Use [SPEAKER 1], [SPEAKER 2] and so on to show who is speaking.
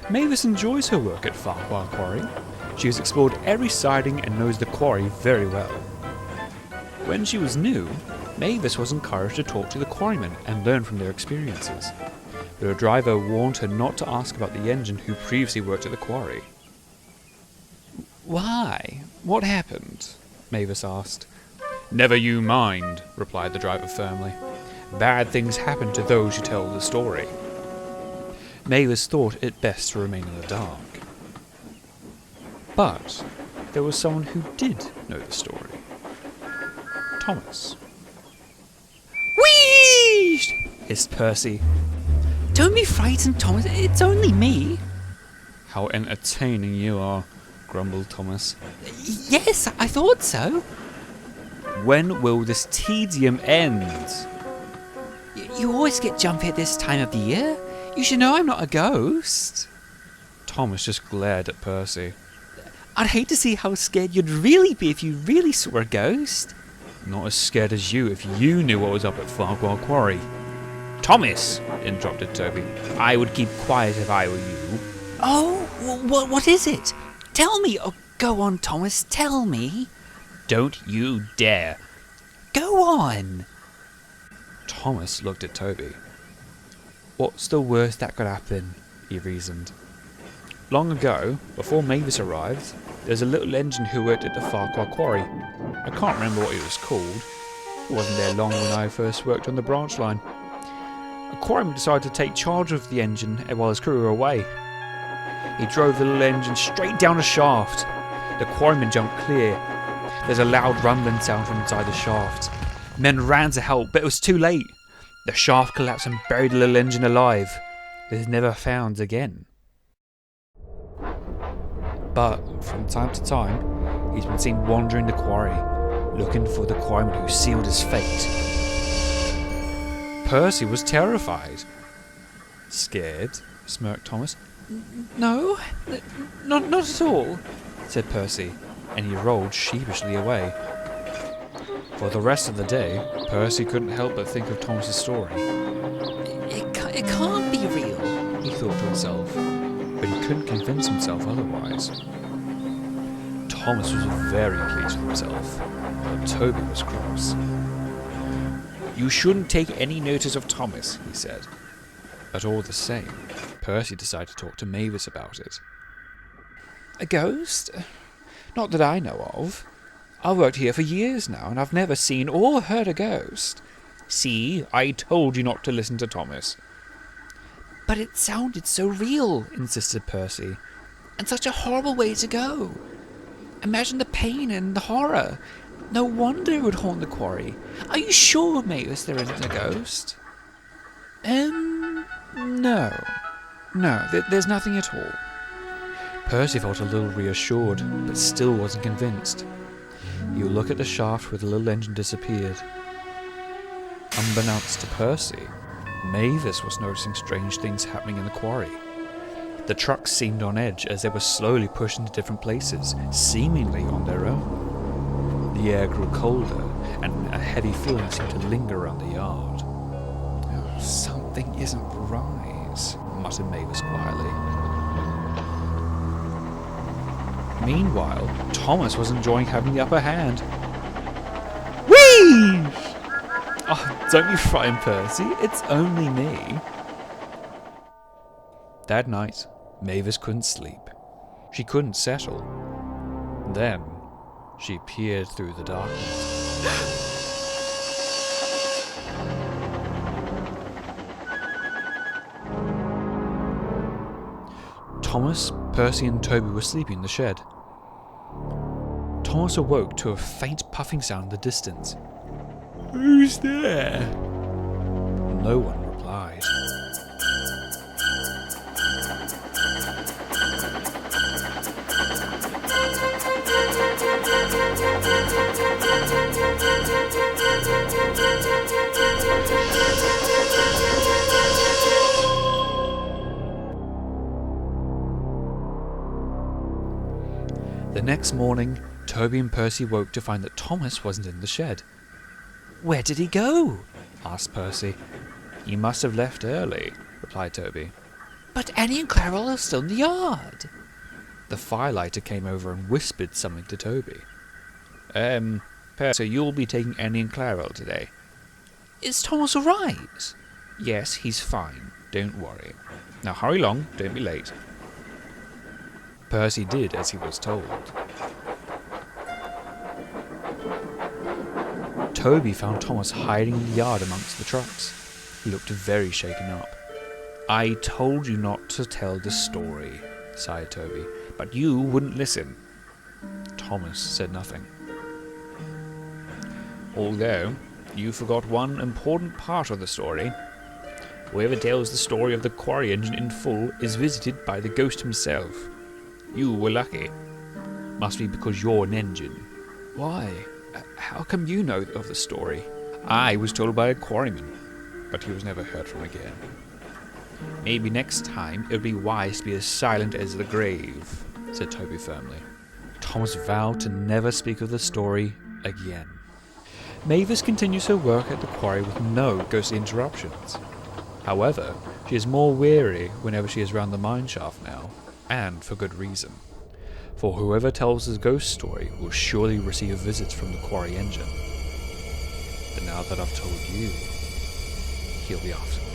[SPEAKER 1] Mavis enjoys her work at FarawayQuarry. She has explored every siding and knows the quarry very well. When she was new, Mavis was encouraged to talk to the quarrymen and learn from their experiences. But her driver warned her not to ask about the engine who previously worked at the quarry. "Why? What happened?" Mavis asked. "Never you mind," replied the driver firmly. "Bad things happen to those who tell the story." Mavis thought it best to remain in the dark. But there was someone who did know the story. Thomas.
[SPEAKER 2] Whee!
[SPEAKER 1] Hissed Percy.
[SPEAKER 2] "Don't be frightened, Thomas. It's only me."
[SPEAKER 1] "How entertaining you are," grumbled Thomas.
[SPEAKER 2] "Yes, I thought so."
[SPEAKER 1] "When will this tedium end?"
[SPEAKER 2] You always get jumpy at this time of the year. You should know I'm not a ghost."
[SPEAKER 1] Thomas just glared at Percy.
[SPEAKER 2] "I'd hate to see how scared you'd really be if you really saw a ghost."
[SPEAKER 1] "Not as scared as you if you knew what was up at FarawayQuarry." "Thomas," interrupted Toby, "I would keep quiet if I were you."
[SPEAKER 2] "Oh, what is it? Tell me." "Oh, go on, Thomas, tell me."
[SPEAKER 1] "Don't you dare."
[SPEAKER 2] "Go on."
[SPEAKER 1] Thomas looked at Toby. "What's the worst that could happen?" he reasoned. "Long ago, before Mavis arrived, there's a little engine who worked at the FarawayQuarry. I can't remember what he was called. He wasn't there long when I first worked on the branch line. A quarryman decided to take charge of the engine while his crew were away. He drove the little engine straight down a shaft. The quarryman jumped clear. There's a loud rumbling sound from inside the shaft. Men ran to help, but it was too late. The shaft collapsed and buried the little engine alive. It was never found again. But from time to time, he's been seen wandering the quarry, looking for the quarryman who sealed his fate." Percy was terrified. "Scared?" smirked Thomas.
[SPEAKER 2] "No, not at all,"
[SPEAKER 1] said Percy, and he rolled sheepishly away. For the rest of the day, Percy couldn't help but think of Thomas's story.
[SPEAKER 2] It can't be real,"
[SPEAKER 1] he thought to himself, but he couldn't convince himself otherwise. Thomas was very pleased with himself, but Toby was cross. "You shouldn't take any notice of Thomas," he said. But all the same, Percy decided to talk to Mavis about it. "A ghost? Not that I know of. I've worked here for years now, and I've never seen or heard a ghost." "See, I told you not to listen to Thomas."
[SPEAKER 2] "But it sounded so real," insisted Percy. "And such a horrible way to go. Imagine the pain and the horror. No wonder it would haunt the quarry. Are you sure, Mavis, there isn't a ghost?"
[SPEAKER 1] No, there's nothing at all." Percy felt a little reassured, but still wasn't convinced. He would look at the shaft where the little engine disappeared. Unbeknownst to Percy, Mavis was noticing strange things happening in the quarry. The trucks seemed on edge as they were slowly pushed into different places, seemingly on their own. The air grew colder, and a heavy feeling seemed to linger around the yard. "Oh, something isn't right," muttered Mavis quietly. Meanwhile, Thomas was enjoying having the upper hand. "Whee! Oh, don't be frightened, Percy. It's only me." That night, Mavis couldn't sleep. She couldn't settle. Then, she peered through the darkness. Thomas, Percy and Toby were sleeping in the shed. Thomas awoke to a faint puffing sound in the distance. "Who's there?" No one replied. The next morning, Toby and Percy woke to find that Thomas wasn't in the shed.
[SPEAKER 2] "Where did he go?"
[SPEAKER 1] asked Percy. "He must have left early," replied Toby.
[SPEAKER 2] But Annie and Carol are still in the yard.
[SPEAKER 1] The firelighter came over and whispered something to Toby. So you'll be taking Annie and Clarel today?
[SPEAKER 2] Is Thomas alright?
[SPEAKER 1] Yes, he's fine. Don't worry. Now hurry along, don't be late. Percy did as he was told. Toby found Thomas hiding in the yard amongst the trucks. He looked very shaken up. I told you not to tell the story, sighed Toby, but you wouldn't listen. Thomas said nothing. Although, you forgot one important part of the story. Whoever tells the story of the quarry engine in full is visited by the ghost himself. You were lucky. Must be because you're an engine.
[SPEAKER 2] Why? How come you know of the story?
[SPEAKER 1] I was told by a quarryman, but he was never heard from again. Maybe next time it would be wise to be as silent as the grave, said Toby firmly. Thomas vowed to never speak of the story again. Mavis continues her work at the quarry with no ghostly interruptions. However, she is more weary whenever she is round the mine shaft now, and for good reason. For whoever tells the ghost story will surely receive visits from the quarry engine. But now that I've told you, he'll be after me.